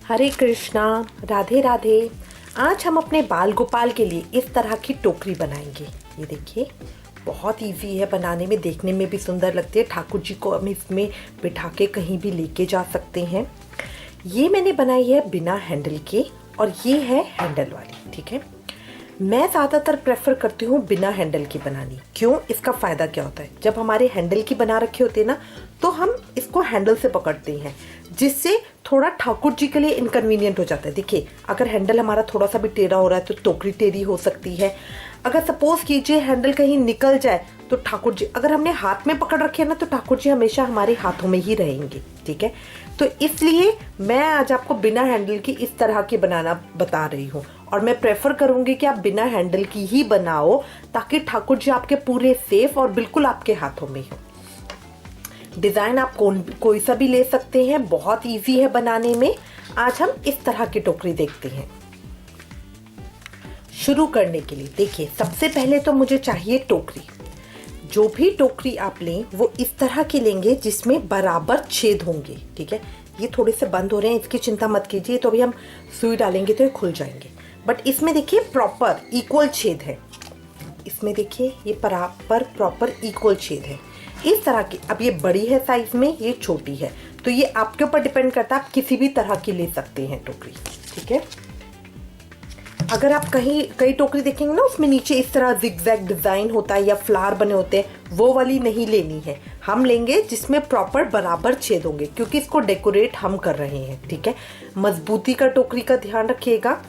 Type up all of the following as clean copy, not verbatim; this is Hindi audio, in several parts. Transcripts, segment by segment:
हरे कृष्णा, राधे राधे। आज हम अपने बाल गोपाल के लिए इस तरह की टोकरी बनाएंगे। ये देखिए, बहुत इजी है बनाने में, देखने में भी सुंदर लगती है। ठाकुर जी को हम इसमें बिठा के कहीं भी लेके जा सकते हैं। ये मैंने बनाई है बिना हैंडल के और ये है हैंडल वाली। ठीक है, मैं ज़्यादातर प्रेफर करती हूँ बिना हैंडल की बनानी। क्यों? इसका फ़ायदा क्या होता है, जब हमारे हैंडल की बना रखे होते हैं ना, तो हम इसको हैंडल से पकड़ते हैं, जिससे थोड़ा ठाकुर जी के लिए इनकन्वीनियंट हो जाता है। देखिए, अगर हैंडल हमारा थोड़ा सा भी टेढ़ा हो रहा है तो टोकरी टेढ़ी हो सकती है। अगर सपोज कीजिए हैंडल कहीं निकल जाए तो ठाकुर जी, अगर हमने हाथ में पकड़ रखे है ना, तो ठाकुर जी हमेशा हमारे हाथों में ही रहेंगे। ठीक है, तो इसलिए मैं आज आपको बिना हैंडल की इस तरह की बनाना बता रही हूँ। और मैं प्रेफर करूंगी कि आप बिना हैंडल की ही बनाओ, ताकि ठाकुर जी आपके पूरे सेफ और बिल्कुल आपके हाथों में हो। डिज़ाइन आप कोई सा भी ले सकते हैं, बहुत इजी है बनाने में। आज हम इस तरह की टोकरी देखते हैं। शुरू करने के लिए देखिए, सबसे पहले तो मुझे चाहिए टोकरी। जो भी टोकरी आप लें वो इस तरह की लेंगे जिसमें बराबर छेद होंगे। ठीक है, ये थोड़े से बंद हो रहे हैं, इसकी चिंता मत कीजिए। तो अभी हम सुई डालेंगे तो ये खुल जाएंगे, बट इसमें देखिए प्रॉपर इक्वल छेद है। इसमें देखिए ये बराबर प्रॉपर इक्वल छेद है इस तरह की। अब ये बड़ी है साइज में, ये छोटी है, तो ये आपके ऊपर डिपेंड करता है, आप किसी भी तरह की ले सकते हैं टोकरी। ठीक है, अगर आप कई टोकरी देखेंगे ना, उसमें नीचे इस तरह जिगजैग डिजाइन होता है या फ्लावर बने होते हैं, वो वाली नहीं लेनी है। हम लेंगे जिसमें प्रॉपर बराबर छेद होंगे, क्योंकि इसको डेकोरेट हम कर रहे हैं। ठीक है, मजबूती का टोकरी का ध्यान रखिएगा।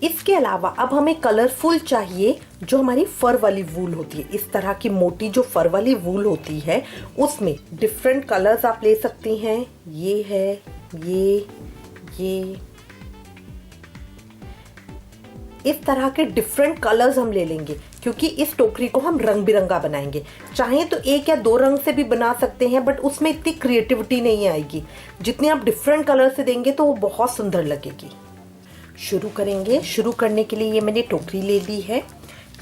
इसके अलावा अब हमें कलरफुल चाहिए, जो हमारी फर वाली वूल होती है, इस तरह की मोटी जो फर वाली वूल होती है, उसमें डिफरेंट कलर्स आप ले सकती हैं। ये है, ये इस तरह के डिफरेंट कलर्स हम ले लेंगे, क्योंकि इस टोकरी को हम रंग बिरंगा बनाएंगे। चाहे तो एक या दो रंग से भी बना सकते हैं, बट उसमें इतनी क्रिएटिविटी नहीं आएगी। जितने आप डिफरेंट कलर से देंगे तो वो बहुत सुंदर लगेगी। शुरू करेंगे। शुरू करने के लिए ये मैंने टोकरी ले ली है।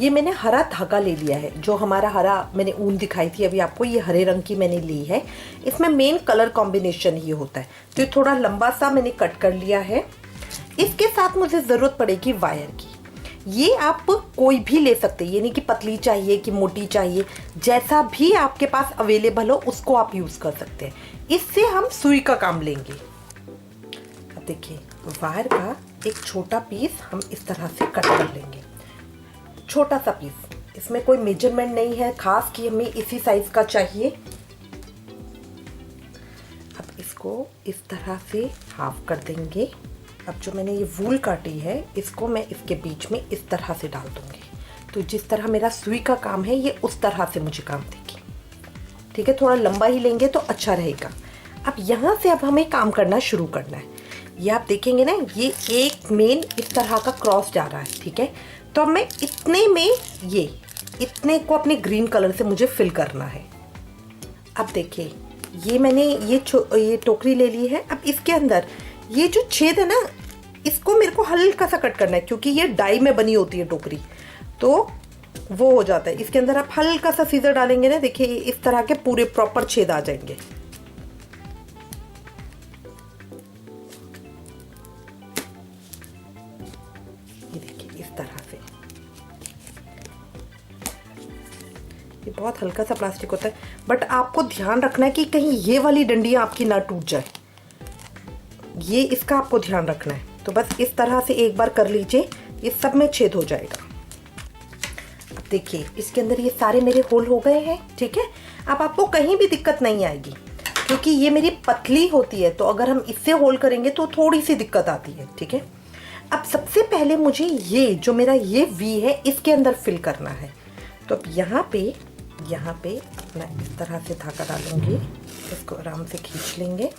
ये मैंने हरा धागा ले लिया है, जो हमारा हरा मैंने ऊन दिखाई थी अभी आपको, ये हरे रंग की मैंने ली है। इसमें मेन कलर कॉम्बिनेशन ही होता है, तो ये थोड़ा लंबा सा मैंने कट कर लिया है। इसके साथ मुझे ज़रूरत पड़ेगी वायर की। ये आप कोई भी ले सकते हैं, ये नहीं कि पतली चाहिए कि मोटी चाहिए, जैसा भी आपके पास अवेलेबल हो उसको आप यूज़ कर सकते हैं। इससे हम सुई का काम लेंगे। अब देखिए, वायर का एक छोटा पीस हम इस तरह से कट कर लेंगे, छोटा सा पीस। इसमें कोई मेजरमेंट नहीं है खास कि हमें इसी साइज का चाहिए। अब इसको इस तरह से हाफ कर देंगे। अब जो मैंने ये वूल काटी है, इसको मैं इसके बीच में इस तरह से डाल दूंगी, तो जिस तरह मेरा सुई का काम है, ये उस तरह से मुझे काम देगी। ठीक है, थोड़ा लंबा ही लेंगे तो अच्छा रहेगा। अब यहाँ से अब हमें काम करना शुरू करना है। ये आप देखेंगे ना, ये एक मेन इस तरह का क्रॉस जा रहा है। ठीक है, तो अब मैं इतने में इतने को अपने ग्रीन कलर से मुझे फिल करना है। अब देखिए, ये मैंने ये टोकरी ले ली है। अब इसके अंदर ये जो छेद है ना, इसको मेरे को हल्का सा कट करना है, क्योंकि ये डाई में बनी होती है टोकरी, तो वो हो जाता है। इसके अंदर आप हल्का सा सीजर डालेंगे ना, देखिए इस तरह के पूरे प्रॉपर छेद आ जाएंगे। ये देखिए इस तरह से। ये बहुत हल्का सा प्लास्टिक होता है, बट आपको ध्यान रखना है कि कहीं ये वाली डंडियां आपकी ना टूट जाए, ये इसका आपको ध्यान रखना है। तो बस इस तरह से एक बार कर लीजिए, ये सब में छेद हो जाएगा। अब देखिए, इसके अंदर ये सारे मेरे होल हो गए हैं। ठीक है, अब आपको कहीं भी दिक्कत नहीं आएगी, क्योंकि ये मेरी पतली होती है, तो अगर हम इससे होल करेंगे तो थोड़ी सी दिक्कत आती है। ठीक है, अब सबसे पहले मुझे ये जो मेरा ये वी है, इसके अंदर फिल करना है। तो अब यहाँ पे मैं इस तरह से धागा डालूंगी, इसको आराम से खींच लेंगे।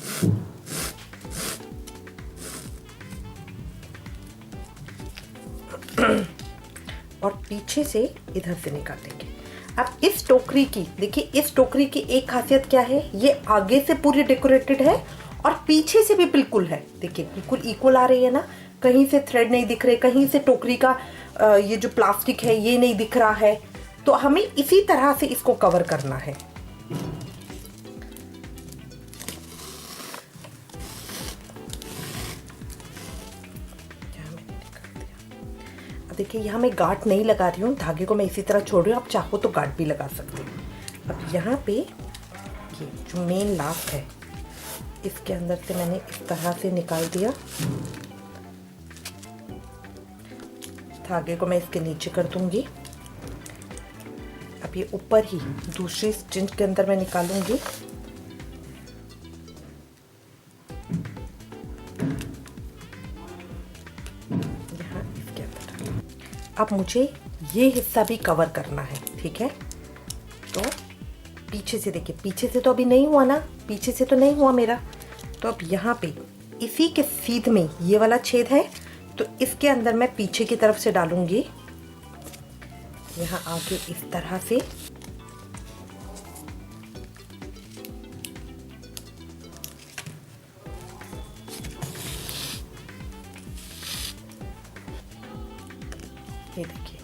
और पीछे से इधर से निकाल देंगे। अब इस टोकरी की देखिए, इस टोकरी की एक खासियत क्या है, ये आगे से पूरी डेकोरेटेड है और पीछे से भी बिल्कुल है। देखिए बिल्कुल इक्वल आ रही है ना, कहीं से थ्रेड नहीं दिख रहे, कहीं से टोकरी का ये जो प्लास्टिक है ये नहीं दिख रहा है। तो हमें इसी तरह से इसको कवर करना है। देखिए यहाँ मैं गांठ नहीं लगा रही हूँ, धागे को मैं इसी तरह छोड़ रही हूँ। आप चाहो तो गांठ भी लगा सकते हो। अब यहाँ पे ये जो मेन लास्ट है, इसके अंदर से मैंने इस तरह से निकाल दिया। धागे को मैं इसके नीचे कर दूंगी। अब ये ऊपर ही दूसरी स्टिच के अंदर मैं निकालूंगी। यहाँ इसके अंदर अब मुझे ये हिस्सा भी कवर करना है, ठीक है। तो पीछे से देखिए, पीछे से तो अभी नहीं हुआ ना, पीछे से तो नहीं हुआ मेरा। तो अब यहाँ पे इसी के सीध में ये वाला छेद है, तो इसके अंदर मैं पीछे की तरफ से डालूंगी। यहाँ आगे इस तरह से ये देखिए,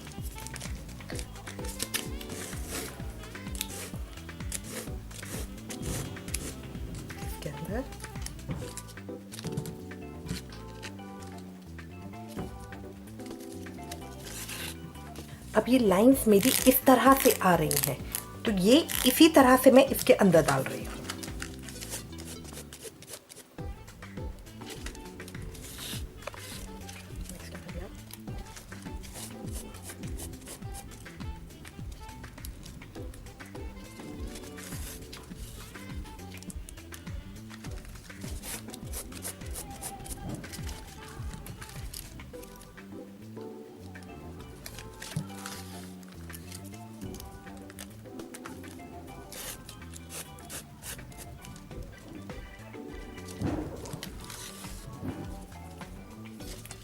इसके अंदर अब ये लाइंस मेरी इस तरह से आ रही हैं, तो ये इसी तरह से मैं इसके अंदर डाल रही हूँ।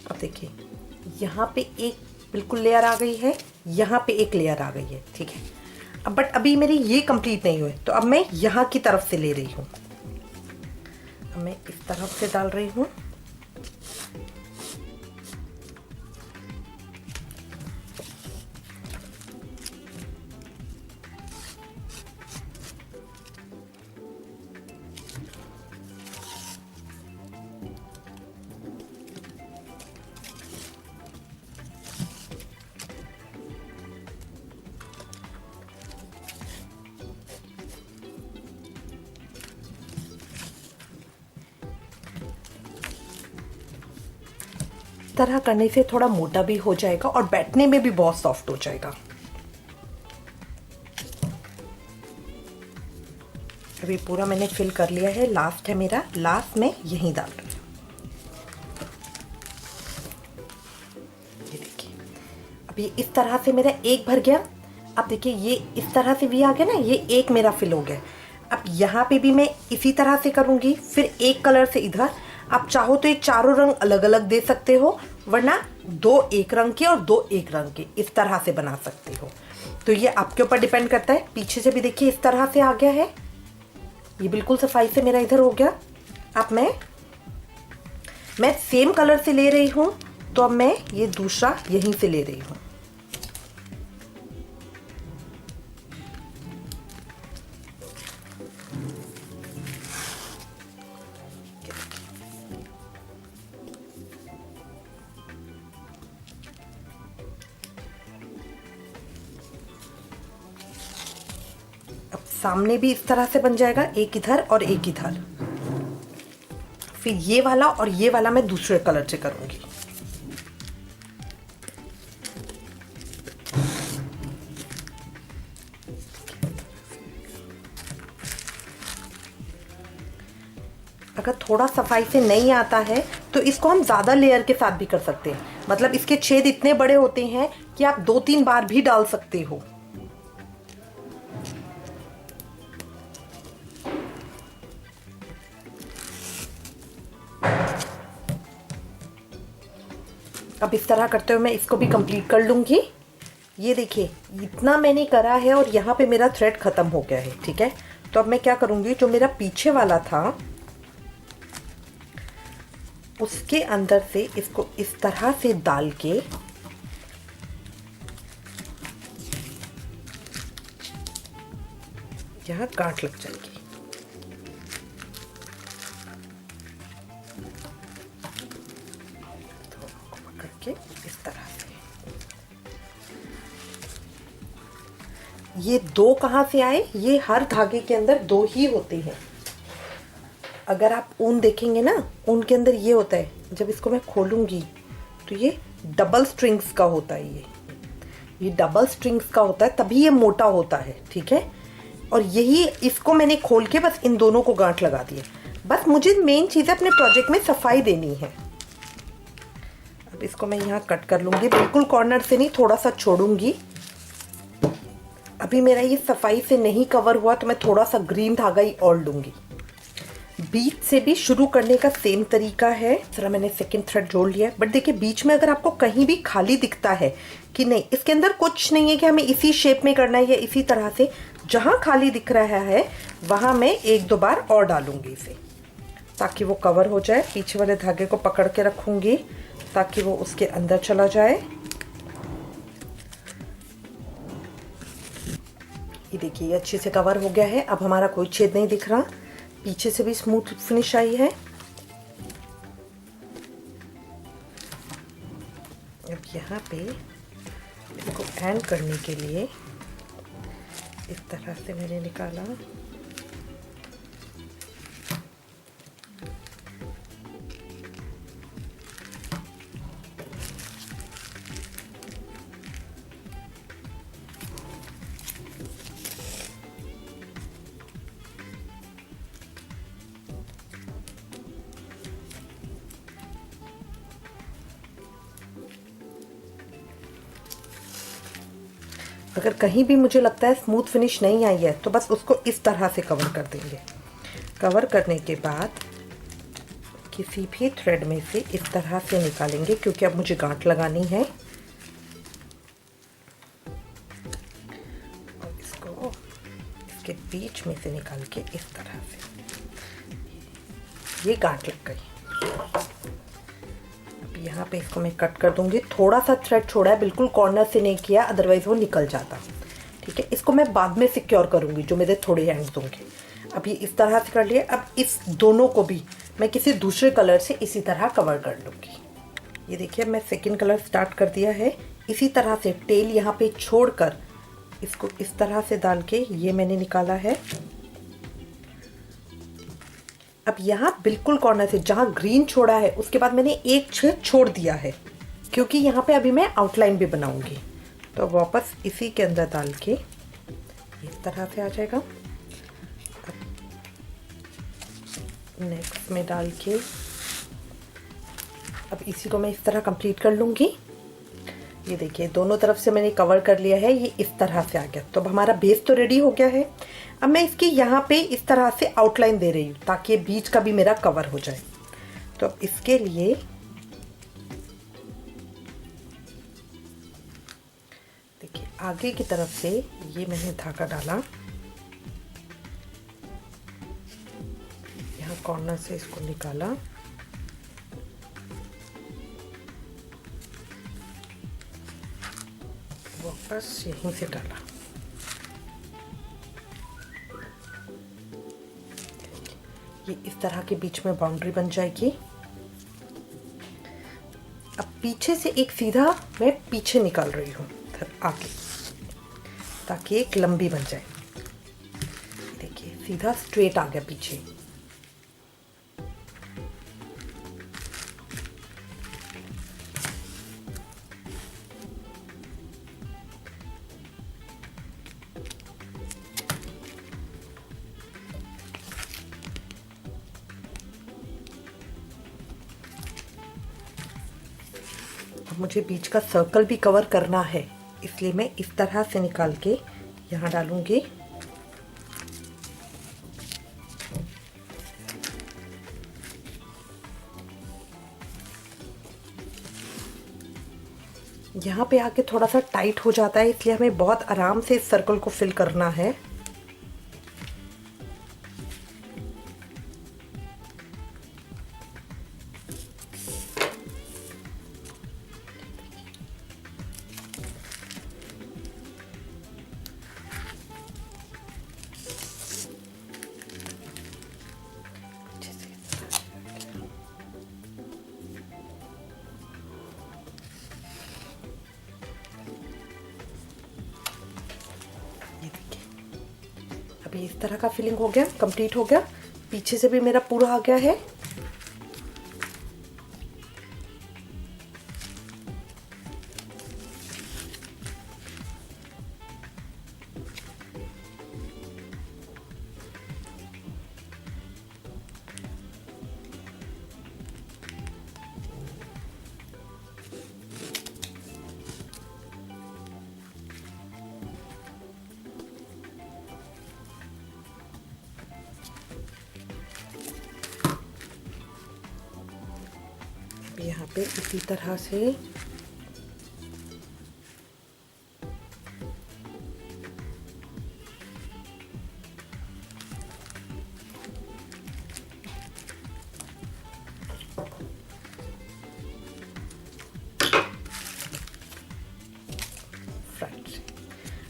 अब देखिए यहाँ पे एक बिल्कुल लेयर आ गई है, यहाँ पे एक लेयर आ गई है, ठीक है। अब बट अभी मेरी ये कंप्लीट नहीं हुई, तो अब मैं यहाँ की तरफ से ले रही हूँ। अब मैं इस तरफ से डाल रही हूँ। तरह करने से थोड़ा मोटा भी हो जाएगा और बैठने में भी बहुत सॉफ्ट हो जाएगा। अभी पूरा मैंने फिल कर लिया है, लास्ट है मेरा, लास्ट में यहीं डाल रही हूँ। ये देखिए, अब ये इस तरह से मेरा एक भर गया। अब देखिए ये इस तरह से भी आ गया ना, ये एक मेरा फिल हो गया। अब यहाँ पे भी मैं इसी तरह से करूँगी, फिर एक कलर से इधर। आप चाहो तो ये चारों रंग अलग अलग दे सकते हो, वरना दो एक रंग के और दो एक रंग के इस तरह से बना सकते हो। तो ये आपके ऊपर डिपेंड करता है। पीछे से भी देखिए इस तरह से आ गया है, ये बिल्कुल सफाई से मेरा इधर हो गया। अब मैं सेम कलर से ले रही हूँ, तो अब मैं ये दूसरा यहीं से ले रही हूँ। सामने भी इस तरह से बन जाएगा, एक इधर और एक इधर। फिर ये वाला और ये वाला मैं दूसरे कलर से करूंगी। अगर थोड़ा सफाई से नहीं आता है तो इसको हम ज़्यादा लेयर के साथ भी कर सकते हैं। मतलब इसके छेद इतने बड़े होते हैं कि आप 2-3 बार भी डाल सकते हो। अब इस तरह करते हुए मैं इसको भी कंप्लीट कर लूंगी। ये देखिए इतना मैंने करा है और यहाँ पे मेरा थ्रेड खत्म हो गया है, ठीक है। तो अब मैं क्या करूंगी, जो मेरा पीछे वाला था उसके अंदर से इसको इस तरह से डाल के यहाँ गांठ लग जाएगी। तो पकड़ के इस तरह से ये दो कहाँ से आए? ये हर धागे के अंदर दो ही होते हैं। अगर आप ऊन देखेंगे ना, ऊन के अंदर ये होता है, जब इसको मैं खोलूँगी तो ये डबल स्ट्रिंग्स का होता है। ये डबल स्ट्रिंग्स का होता है, तभी ये मोटा होता है, ठीक है। और यही इसको मैंने खोल के बस इन दोनों को गांठ लगा दिए। बस मुझे मेन चीज़ अपने प्रोजेक्ट में सफाई देनी है। अब इसको मैं यहाँ कट कर लूँगी, बिल्कुल कॉर्नर से नहीं, थोड़ा सा छोड़ूंगी। अभी मेरा ये सफाई से नहीं कवर हुआ तो मैं थोड़ा सा ग्रीन धागा ही और लूँगी। बीच से भी शुरू करने का सेम तरीका है। जरा मैंने सेकंड थ्रेड जोड़ लिया है, बट देखिए बीच में अगर आपको कहीं भी खाली दिखता है कि नहीं, इसके अंदर कुछ नहीं है कि हमें इसी शेप में करना है या इसी तरह से, जहाँ खाली दिख रहा है वहाँ मैं एक दो बार और डालूंगी इसे, ताकि वो कवर हो जाए। पीछे वाले धागे को पकड़ के रखूंगी ताकि वो उसके अंदर चला जाए। ये देखिए ये अच्छे से कवर हो गया है। अब हमारा कोई छेद नहीं दिख रहा, पीछे से भी स्मूथ फिनिश आई है। अब यहाँ पे इसको एंड करने के लिए इस तरह से मैंने निकाला। अगर कहीं भी मुझे लगता है स्मूथ फिनिश नहीं आई है तो बस उसको इस तरह से कवर कर देंगे। कवर करने के बाद किसी भी थ्रेड में से इस तरह से निकालेंगे, क्योंकि अब मुझे गांठ लगानी है। और इसको इसके बीच में से निकाल के इस तरह से, ये गांठ लग गई। यहाँ पे इसको मैं कट कर दूंगी। थोड़ा सा थ्रेड छोड़ा है, बिल्कुल कॉर्नर से नहीं किया, अदरवाइज वो निकल जाता, ठीक है। इसको मैं बाद में सिक्योर करूंगी, जो मेरे थोड़े एंड्स होंगे। अब ये इस तरह से कर लिया। अब इस दोनों को भी मैं किसी दूसरे कलर से इसी तरह कवर कर लूँगी। ये देखिए मैं सेकेंड कलर स्टार्ट कर दिया है। इसी तरह से टेल यहाँ पे छोड़कर इसको इस तरह से डाल के ये मैंने निकाला है। अब यहाँ बिल्कुल कॉर्नर से जहाँ ग्रीन छोड़ा है उसके बाद मैंने एक छेद छोड़ दिया है, क्योंकि यहाँ पे अभी मैं आउटलाइन भी बनाऊंगी। तो वापस इसी के अंदर डाल के इस तरह से आ जाएगा। नेक्स्ट में डाल के अब इसी को मैं इस तरह कंप्लीट कर लूँगी। ये देखिए दोनों तरफ से मैंने कवर कर लिया है, ये इस तरह से आ गया। तो अब हमारा बेस तो रेडी हो गया है। अब मैं इसकी यहाँ पे इस तरह से आउटलाइन दे रही हूँ ताकि बीच का भी मेरा कवर हो जाए। तो अब इसके लिए देखिए आगे की तरफ से ये मैंने धागा डाला, यहाँ कॉर्नर से इसको निकाला, वापस यहीं से डाला। ये इस तरह के बीच में बाउंड्री बन जाएगी। अब पीछे से एक सीधा मैं पीछे निकाल रही हूँ आगे, ताकि एक लंबी बन जाए। देखिए सीधा स्ट्रेट आ गया पीछे। अब मुझे बीच का सर्कल भी कवर करना है, इसलिए मैं इस तरह से निकाल के यहाँ डालूंगी। यहाँ पे आके थोड़ा सा टाइट हो जाता है, इसलिए हमें बहुत आराम से इस सर्कल को फिल करना है। ये इस तरह का फिलिंग हो गया, कंप्लीट हो गया। पीछे से भी मेरा पूरा आ गया है। यहाँ पे इसी तरह से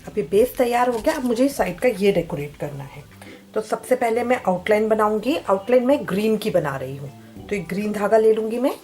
अब ये बेस तैयार हो गया। अब मुझे साइड का ये डेकोरेट करना है। तो सबसे पहले मैं आउटलाइन बनाऊंगी। आउटलाइन मैं ग्रीन की बना रही हूँ, तो ये ग्रीन धागा ले लूंगी मैं।